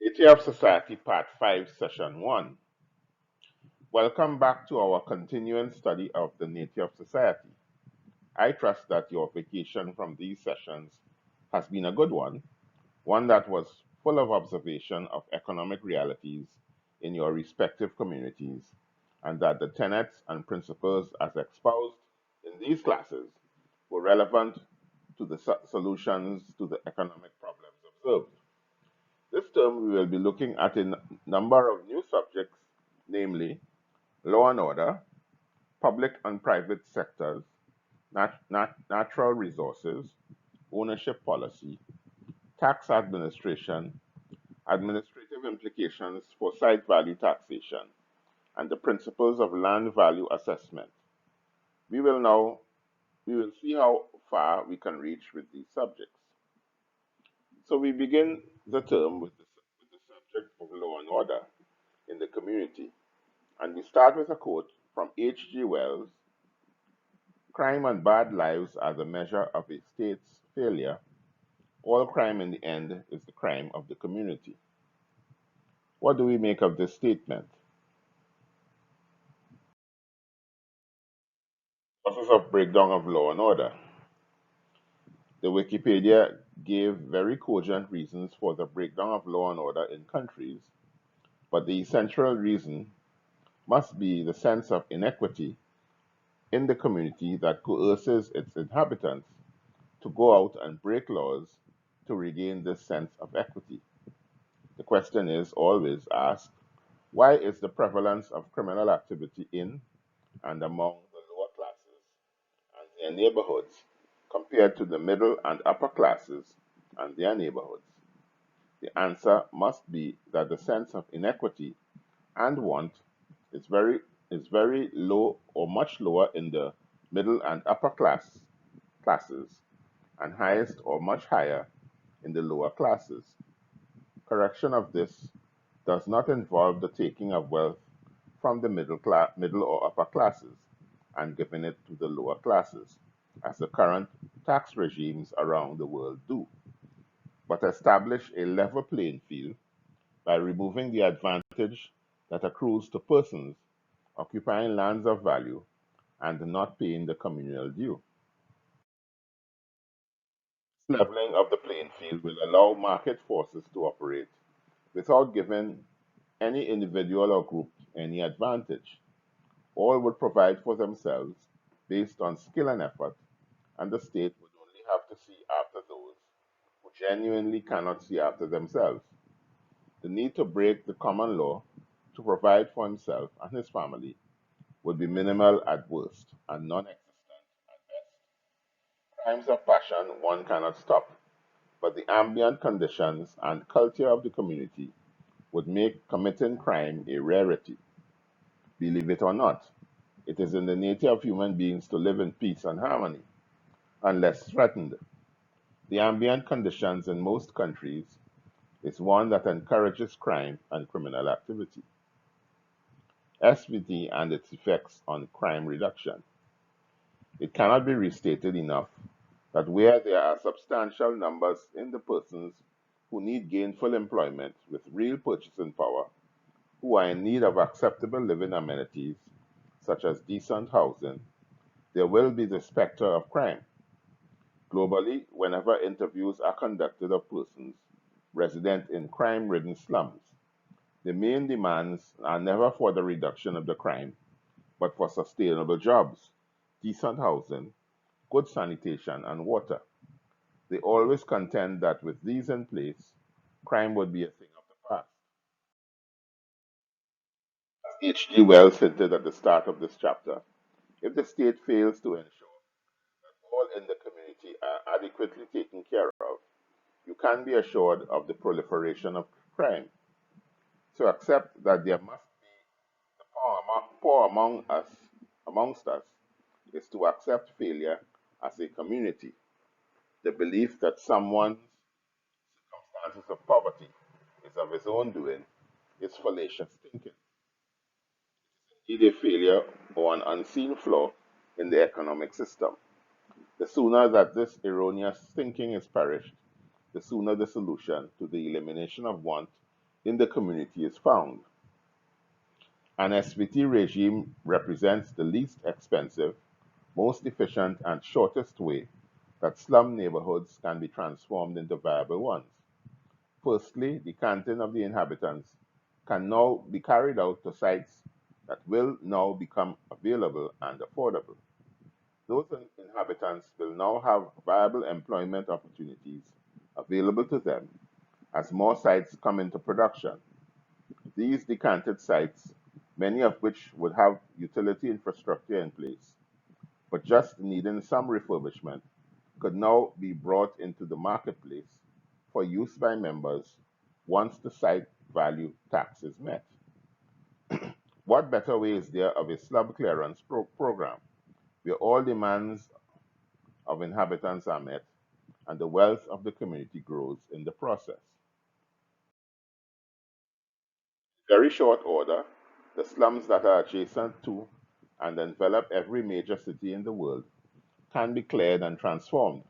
Nature of Society, Part 5, Session 1. Welcome back to our continuing study of the nature of society. I trust that your vacation from these sessions has been a good one that was full of observation of economic realities in your respective communities, and that the tenets and principles as espoused in these classes were relevant to the solutions to the economic problems observed. This term, we will be looking at a number of new subjects, namely law and order, public and private sectors, natural resources, ownership policy, tax administration, administrative implications for site value taxation, and the principles of land value assessment. We will now we will see how far we can reach with these subjects. So we begin the term with the subject of law and order in the community. And we start with a quote from H.G. Wells: crime and bad lives are the measure of a state's failure. All crime in the end is the crime of the community. What do we make of this statement? Process of breakdown of law and order. The Wikipedia gave very cogent reasons for the breakdown of law and order in countries, but the essential reason must be the sense of inequity in the community that coerces its inhabitants to go out and break laws to regain this sense of equity. The question is always asked: why is the prevalence of criminal activity in and among the lower classes and their neighborhoods compared to the middle and upper classes and their neighborhoods? The answer must be that the sense of inequity and want is very low or much lower in the middle and upper classes, and highest or much higher in the lower classes. Correction of this does not involve the taking of wealth from the middle or upper classes and giving it to the lower classes, as the current tax regimes around the world do, but establish a level playing field by removing the advantage that accrues to persons occupying lands of value and not paying the communal due. This leveling of the playing field will allow market forces to operate without giving any individual or group any advantage. All would provide for themselves based on skill and effort, and the state would only have to see after those who genuinely cannot see after themselves. The need to break the common law to provide for himself and his family would be minimal at worst and non existent at best. Crimes of passion one cannot stop, but the ambient conditions and culture of the community would make committing crime a rarity. Believe it or not, it is in the nature of human beings to live in peace and harmony, unless threatened. The ambient conditions in most countries is one that encourages crime and criminal activity. SVT and its effects on crime reduction. It cannot be restated enough that where there are substantial numbers in the persons who need gainful employment with real purchasing power, who are in need of acceptable living amenities, such as decent housing, there will be the specter of crime. Globally, whenever interviews are conducted of persons resident in crime ridden slums, the main demands are never for the reduction of the crime, but for sustainable jobs, decent housing, good sanitation, and water. They always contend that with these in place, crime would be a thing of the past. H.G. Wells hinted at the start of this chapter, if the state fails to ensure all in the community are adequately taken care of, you can be assured of the proliferation of crime. So accept that there must be the poor amongst us is to accept failure as a community. The belief that someone's circumstances of poverty is of his own doing is fallacious thinking. Either failure or an unseen flaw in the economic system. The sooner that this erroneous thinking is perished, the sooner the solution to the elimination of want in the community is found. An SVT regime represents the least expensive, most efficient, and shortest way that slum neighborhoods can be transformed into viable ones. Firstly, the canting of the inhabitants can now be carried out to sites that will now become available and affordable. Those inhabitants will now have viable employment opportunities available to them as more sites come into production. These decanted sites, many of which would have utility infrastructure in place, but just needing some refurbishment, could now be brought into the marketplace for use by members once the site value tax is met. What better way is there of a slum clearance program where all demands of inhabitants are met and the wealth of the community grows in the process? In very short order, the slums that are adjacent to and envelop every major city in the world can be cleared and transformed.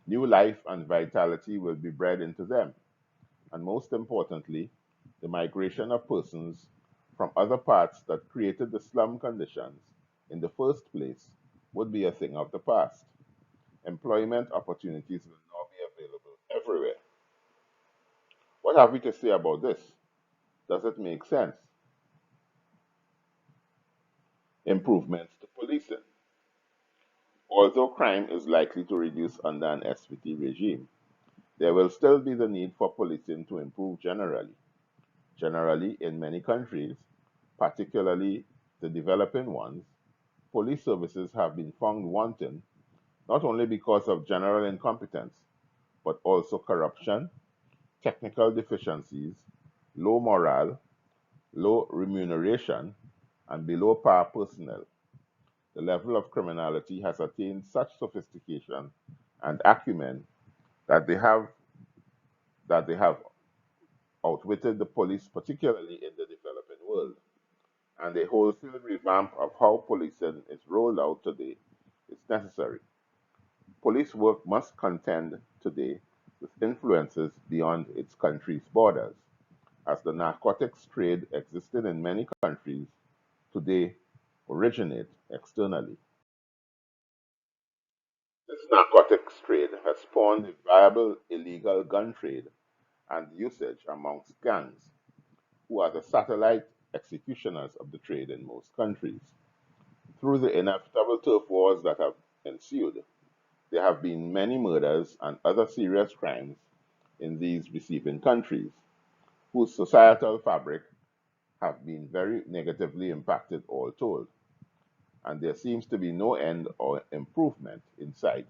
New life and vitality will be bred into them, and most importantly, the migration of persons from other parts that created the slum conditions in the first place would be a thing of the past. Employment opportunities will now be available everywhere. What have we to say about this? Does it make sense? Improvements to policing. Although crime is likely to reduce under an SVT regime, there will still be the need for policing to improve generally. Generally, in many countries, particularly the developing ones, police services have been found wanting not only because of general incompetence, but also corruption, technical deficiencies, low morale, low remuneration, and below par personnel. The level of criminality has attained such sophistication and acumen that they have outwitted the police, particularly in the developing world. And a wholesale revamp of how policing is rolled out today is necessary. Police work must contend today with influences beyond its country's borders, as the narcotics trade existing in many countries today originate externally. This narcotics trade has spawned a viable illegal gun trade and usage amongst gangs, who are the satellite executioners of the trade in most countries. Through the inevitable turf wars that have ensued, there have been many murders and other serious crimes in these receiving countries, whose societal fabric have been very negatively impacted all told, and there seems to be no end or improvement in sight,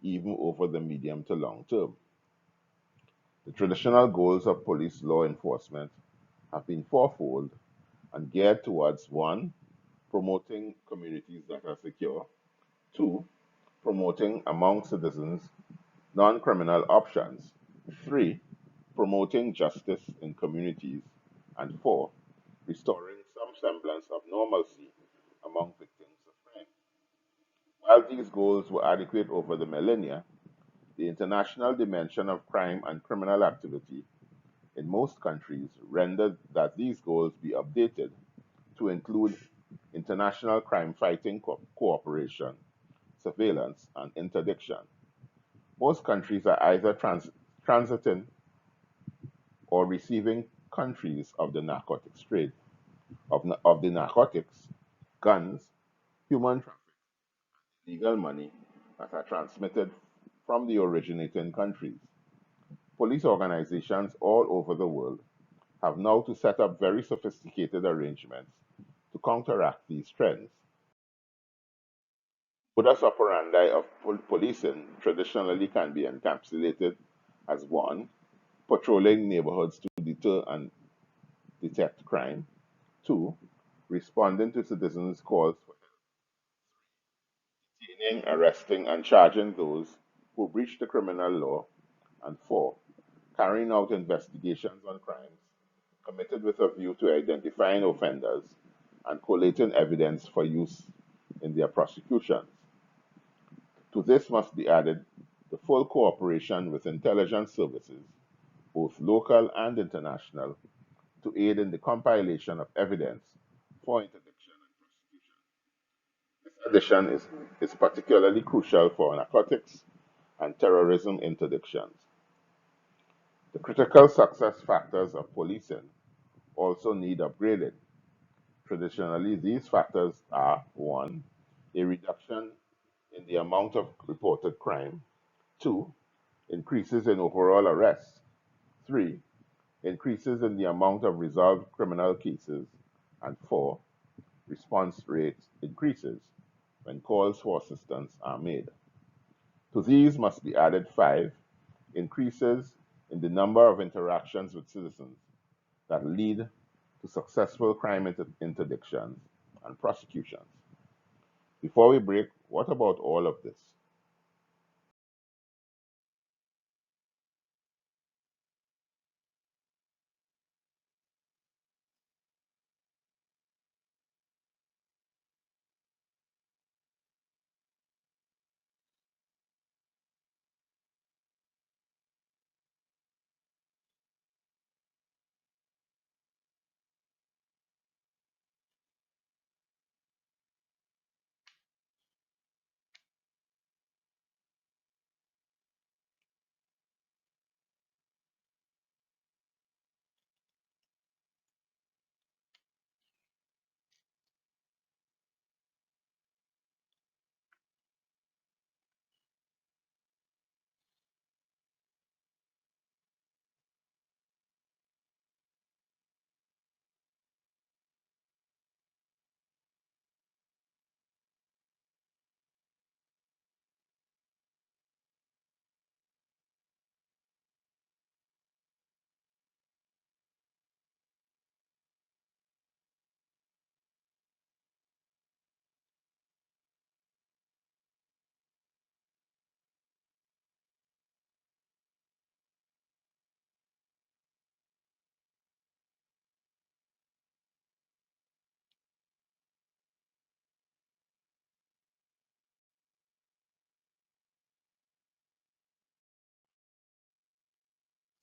even over the medium to long term. The traditional goals of police law enforcement have been fourfold and geared towards: one, promoting communities that are secure; two, promoting among citizens non criminal options; three, promoting justice in communities; and four, restoring some semblance of normalcy among victims of crime. While these goals were adequate over the millennia, the international dimension of crime and criminal activity in most countries rendered that these goals be updated to include international crime fighting cooperation, surveillance, and interdiction. Most countries are either transiting or receiving countries of the narcotics trade, of the narcotics, guns, human trafficking, legal money that are transmitted from the originating countries. Police organizations all over the world have now to set up very sophisticated arrangements to counteract these trends. Modus operandi of policing traditionally can be encapsulated as: one, patrolling neighborhoods to deter and detect crime; two, responding to citizens' calls for detaining, arresting, and charging those who breach the criminal law; and four, carrying out investigations on crimes committed with a view to identifying offenders and collating evidence for use in their prosecutions. To this must be added the full cooperation with intelligence services both local and international, to aid in the compilation of evidence for interdiction and prosecution. This addition is particularly crucial for narcotics and terrorism interdictions. The critical success factors of policing also need upgrading. Traditionally, these factors are 1. A reduction in the amount of reported crime, 2. Increases in overall arrests, 3. Increases in the amount of resolved criminal cases, and 4. Response rate increases when calls for assistance are made. To these must be added 5. Increases in the number of interactions with citizens that lead to successful crime interdictions and prosecutions. Before we break, what about all of this?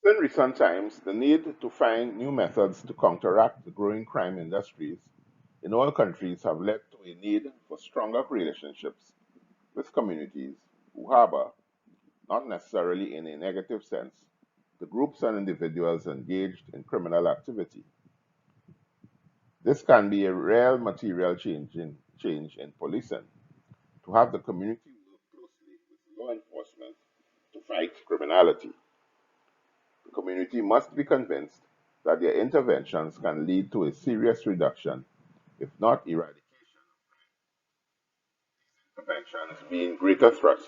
In recent times, the need to find new methods to counteract the growing crime industries in all countries have led to a need for stronger relationships with communities who harbor, not necessarily in a negative sense, the groups and individuals engaged in criminal activity. This can be a real material change in policing, to have the community work closely with law enforcement to fight criminality. The community must be convinced that their interventions can lead to a serious reduction, if not eradication, of interventions being greater trust,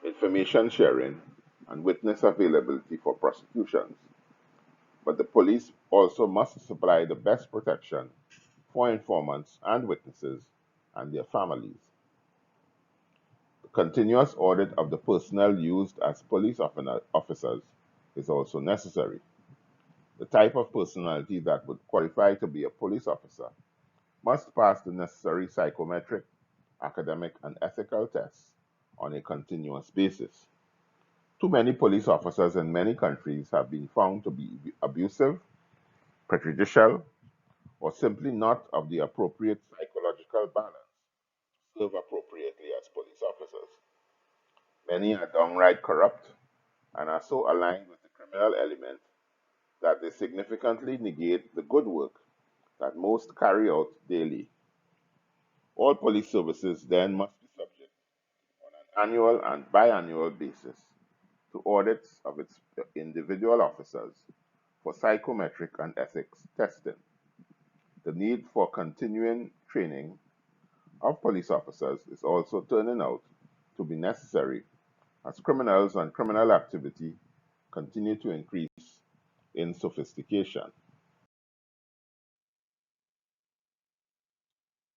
information sharing, and witness availability for prosecutions. But the police also must supply the best protection for informants and witnesses and their families. The continuous audit of the personnel used as police officers is also necessary. The type of personality that would qualify to be a police officer must pass the necessary psychometric, academic, and ethical tests on a continuous basis. Too many police officers in many countries have been found to be abusive, prejudicial, or simply not of the appropriate psychological balance to serve appropriately as police officers. Many are downright corrupt and are so aligned with the criminal element that they significantly negate the good work that most carry out daily. All police services then must be subject on an annual and biannual basis to audits of its individual officers for psychometric and ethics testing. The need for continuing training of police officers is also turning out to be necessary as criminals and criminal activity continue to increase in sophistication.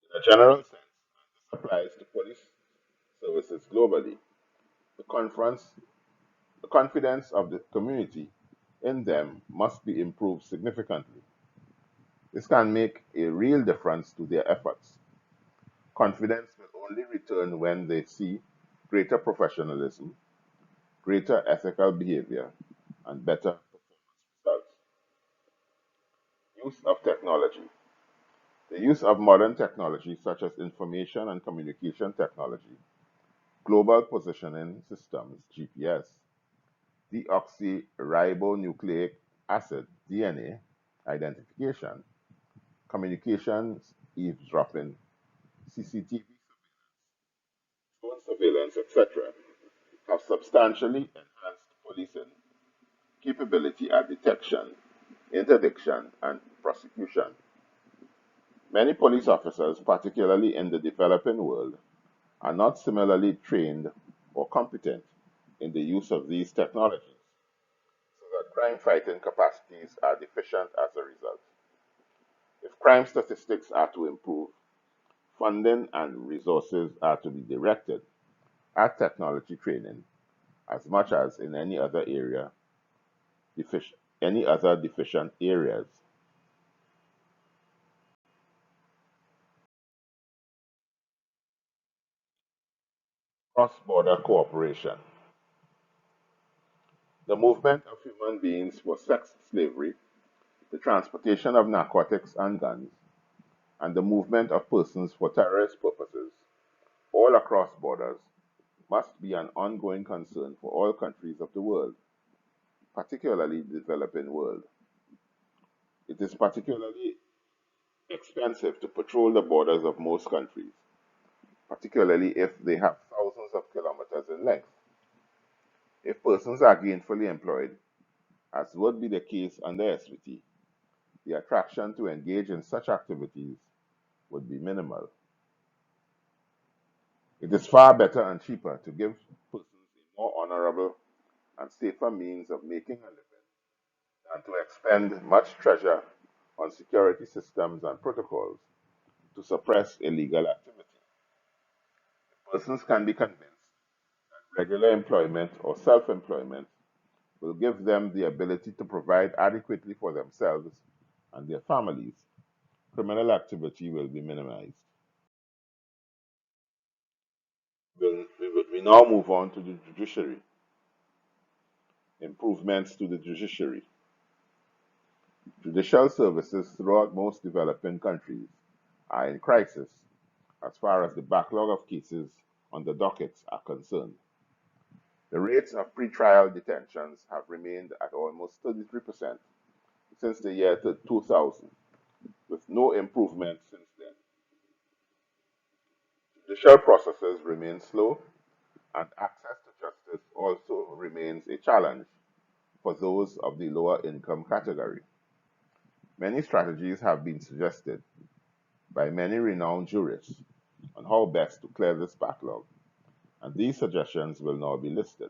In a general sense, this applies to police services globally. The, conference, the confidence of the community in them must be improved significantly. This can make a real difference to their efforts. Confidence will only return when they see greater professionalism, greater ethical behavior, and better performance. Use of technology. The use of modern technology such as information and communication technology, global positioning systems, GPS, deoxyribonucleic acid, DNA, identification, communications, eavesdropping, CCTV, phone surveillance, etc., have substantially enhanced policing capability at detection, interdiction, and prosecution. Many police officers, particularly in the developing world, are not similarly trained or competent in the use of these technologies, so that crime fighting capacities are deficient as a result. If crime statistics are to improve, funding and resources are to be directed at technology training as much as in any other deficient areas. Cross-border cooperation. The movement of human beings for sex slavery, the transportation of narcotics and guns, and the movement of persons for terrorist purposes, all across borders, must be an ongoing concern for all countries of the world, particularly the developing world. It is particularly expensive to patrol the borders of most countries, particularly if they have thousands of kilometers in length. If persons are gainfully employed, as would be the case under SVT, the attraction to engage in such activities would be minimal. It is far better and cheaper to give persons a more honorable and safer means of making a living than to expend much treasure on security systems and protocols to suppress illegal activity. Persons can be convinced regular employment or self employment will give them the ability to provide adequately for themselves and their families. Criminal activity will be minimized. We now move on to the judiciary. Improvements to the judiciary. Judicial services throughout most developing countries are in crisis as far as the backlog of cases on the dockets are concerned. The rates of pretrial detentions have remained at almost 33% since the year 2000, with no improvement since then. Judicial processes remain slow, and access to justice also remains a challenge for those of the lower income category. Many strategies have been suggested by many renowned jurists on how best to clear this backlog, and these suggestions will now be listed.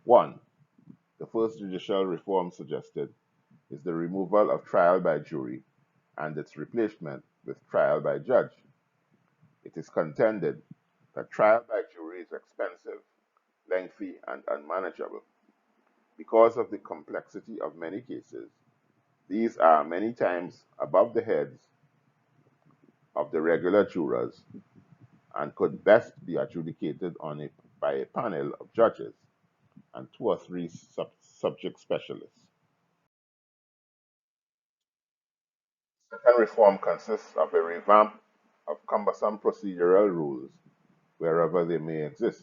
1. The first judicial reform suggested is the removal of trial by jury and its replacement with trial by judge. It is contended that trial by jury is expensive, lengthy, and unmanageable. Because of the complexity of many cases, these are many times above the heads of the regular jurors and could best be adjudicated by a panel of judges and two or three subject specialists. Second reform consists of a revamp of cumbersome procedural rules wherever they may exist.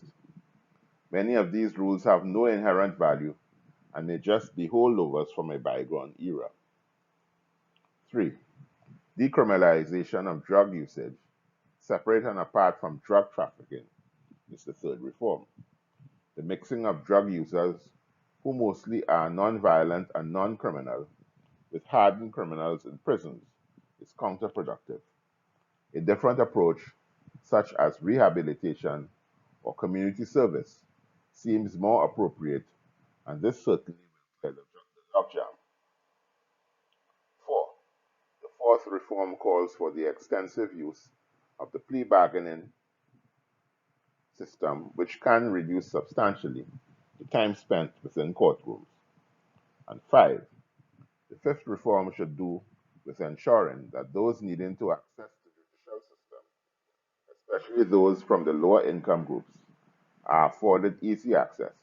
Many of these rules have no inherent value and may just be holdovers from a bygone era. 3. Decriminalization of drug usage, separate and apart from drug trafficking, is the third reform. The mixing of drug users, who mostly are non-violent and non-criminal, with hardened criminals in prisons, is counterproductive. A different approach, such as rehabilitation or community service, seems more appropriate, and this certainly will clear the logjam. 4. The fourth reform calls for the extensive use of the plea bargaining system, which can reduce substantially the time spent within courtrooms. And 5. The fifth reform should do with ensuring that those needing to access the judicial system, especially those from the lower income groups, are afforded easy access.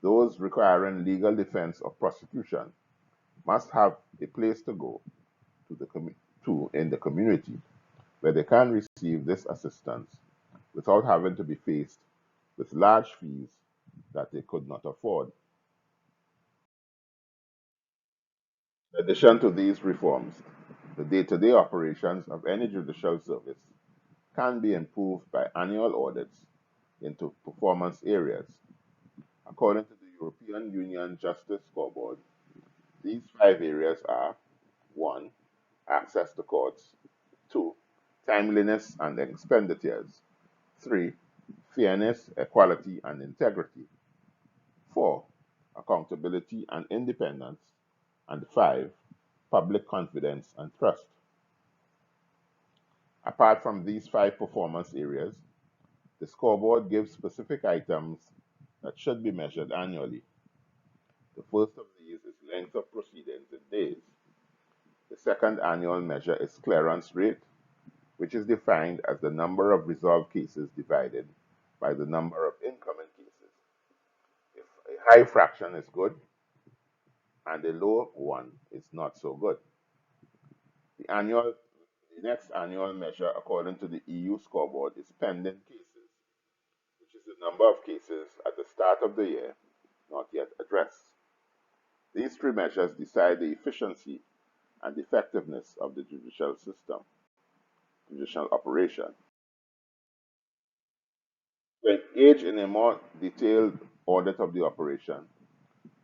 Those requiring legal defense or prosecution must have a place to go in the community where they can receive this assistance without having to be faced with large fees that they could not afford. In addition to these reforms, the day-to-day operations of any judicial service can be improved by annual audits into performance areas. According to the European Union Justice Scoreboard, these 5 areas are: 1. Access to courts; 2. Timeliness and expenditures; 3. Fairness, equality, and integrity; 4. Accountability and independence; and 5. Public confidence and trust. Apart from these 5 performance areas, the scoreboard gives specific items that should be measured annually. The first of these is length of proceedings in days. The second annual measure is clearance rate, which is defined as the number of resolved cases divided by the number of incoming cases. If a high fraction is good and a low one is not so good. The next annual measure, according to the EU scoreboard, is pending cases, which is the number of cases at the start of the year not yet addressed. These 3 measures decide the efficiency and effectiveness of the judicial system, judicial operation. To engage in a more detailed audit of the operation,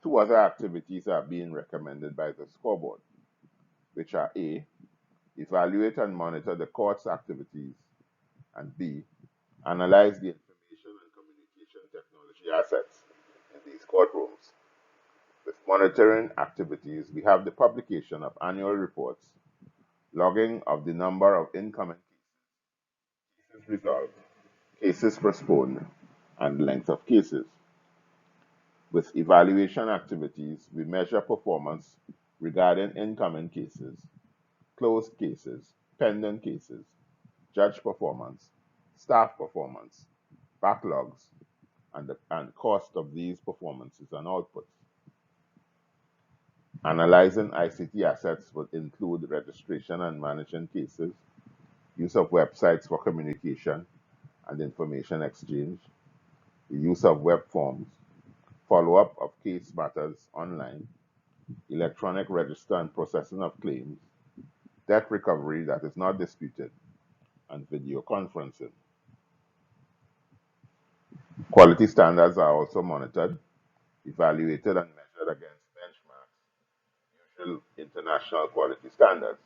2 other activities are being recommended by the scoreboard, which are: A. Evaluate and monitor the court's activities, and B. Analyze the information and communication technology assets in these courtrooms. With monitoring activities, we have the publication of annual reports, logging of the number of incoming cases resolved, cases postponed, and length of cases. With evaluation activities, we measure performance regarding incoming cases, closed cases, pending cases, judge performance, staff performance, backlogs, and cost of these performances and outputs. Analyzing ICT assets would include registration and managing cases, use of websites for communication and information exchange, the use of web forms, follow-up of case matters online, electronic register and processing of claims, debt recovery that is not disputed, and video conferencing. Quality standards are also monitored, evaluated, and measured against benchmarks, usual international quality standards.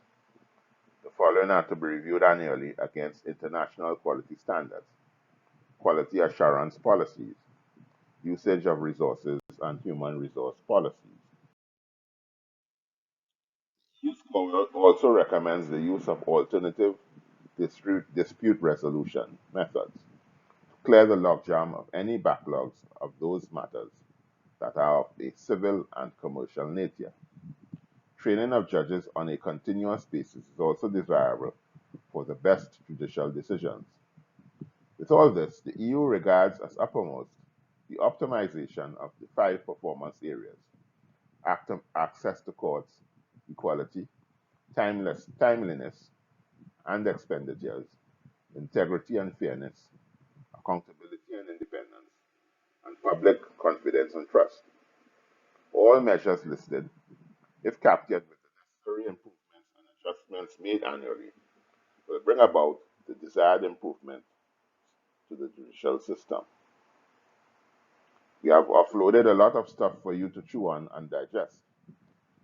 The following are to be reviewed annually against international quality standards: quality assurance policies, usage of resources, and human resource policies. USCO also recommends the use of alternative dispute resolution methods to clear the logjam of any backlogs of those matters that are of a civil and commercial nature. Training of judges on a continuous basis is also desirable for the best judicial decisions. With all this, the EU regards as uppermost the optimization of the 5 performance areas: access to courts, equality, timeliness and expenditures, integrity and fairness, accountability and independence, and public confidence and trust. All measures listed, if captured with the necessary improvements and adjustments made annually, will bring about the desired improvement to the judicial system. We have offloaded a lot of stuff for you to chew on and digest.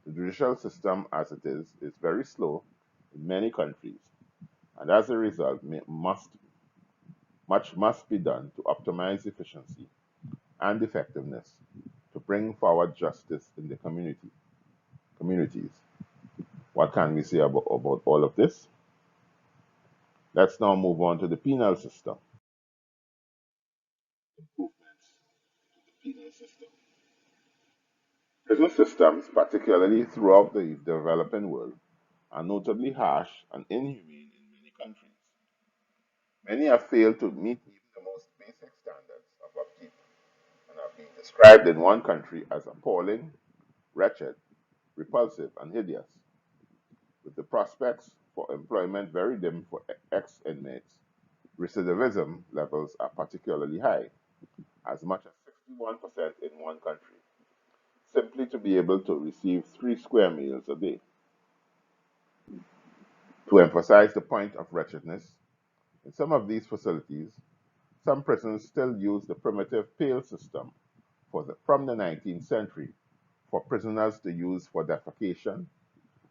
The judicial system, as it is very slow in many countries, and as a result, much must be done to optimize efficiency and effectiveness to bring forward justice in the communities. What can we say about all of this? Let's now move on to the penal system. Improvements to the penal system. Prison systems, particularly throughout the developing world, are notably harsh and inhumane in many countries. Many have failed to meet even the most basic standards of upkeep and have been described in one country as appalling, wretched, repulsive, and hideous. With the prospects for employment very dim for ex-inmates, recidivism levels are particularly high, as much as 61% in one country, simply to be able to receive 3 square meals a day. To emphasize the point of wretchedness, in some of these facilities, some prisons still use the primitive pail system from the 19th century for prisoners to use for defecation,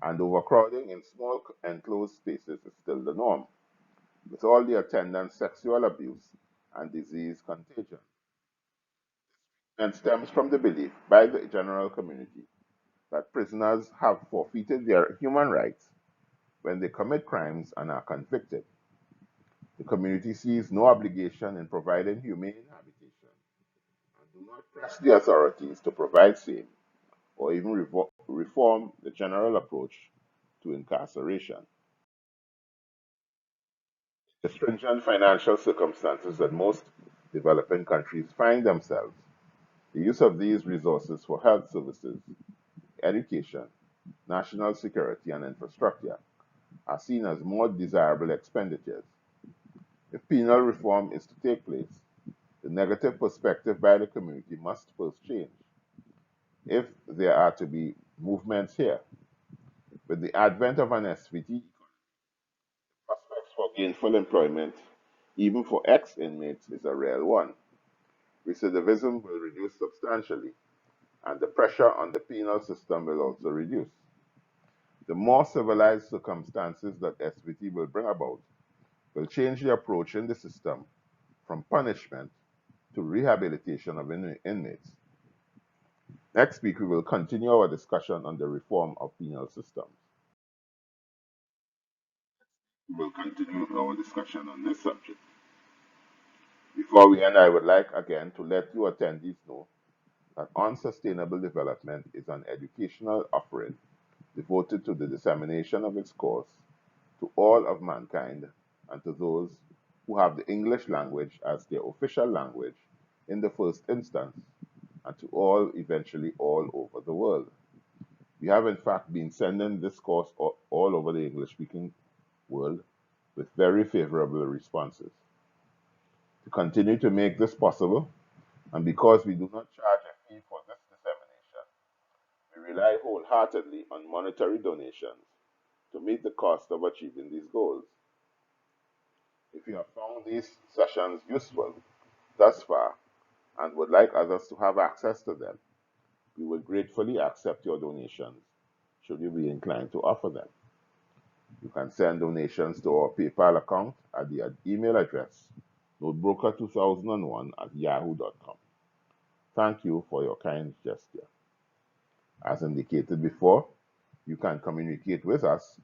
and overcrowding in small enclosed spaces is still the norm, with all the attendant sexual abuse and disease contagion, and stems from the belief by the general community that prisoners have forfeited their human rights when they commit crimes and are convicted. The community sees no obligation in providing humane habitation and do not press the authorities to provide same or even reform the general approach to incarceration. The stringent financial circumstances that most developing countries find themselves, the use of these resources for health services, education, national security, and infrastructure are seen as more desirable expenditures. If penal reform is to take place, the negative perspective by the community must first change. If there are to be movements here, with the advent of an SVT, prospects for gainful employment, even for ex-inmates, is a real one. Recidivism will reduce substantially, and the pressure on the penal system will also reduce. The more civilized circumstances that SVT will bring about will change the approach in the system from punishment to rehabilitation of inmates. Next week, we will continue our discussion on the reform of penal systems. We will continue our discussion on this subject. Before we end, I would like again to let you attendees know that Unsustainable Development is an educational offering devoted to the dissemination of its course to all of mankind and to those who have the English language as their official language in the first instance, and to all, eventually, all over the world. We have, in fact, been sending this course all over the English-speaking world with very favorable responses. To continue to make this possible, and because we do not charge a fee for this dissemination, we rely wholeheartedly on monetary donations to meet the cost of achieving these goals. If you have found these sessions useful thus far and would like others to have access to them, we would gratefully accept your donations should you be inclined to offer them. You can send donations to our PayPal account at the email address notebroker2001@yahoo.com. Thank you for your kind gesture. As indicated before, you can communicate with us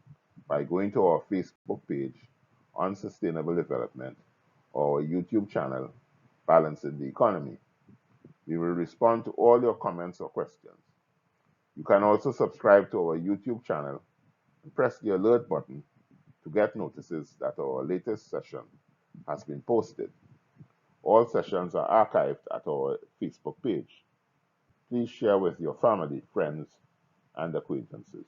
by going to our Facebook page on Sustainable Development or our YouTube channel, Balancing the Economy. We will respond to all your comments or questions. You can also subscribe to our YouTube channel and press the alert button to get notices that our latest session has been posted. All sessions are archived at our Facebook page. Please share with your family, friends, and acquaintances.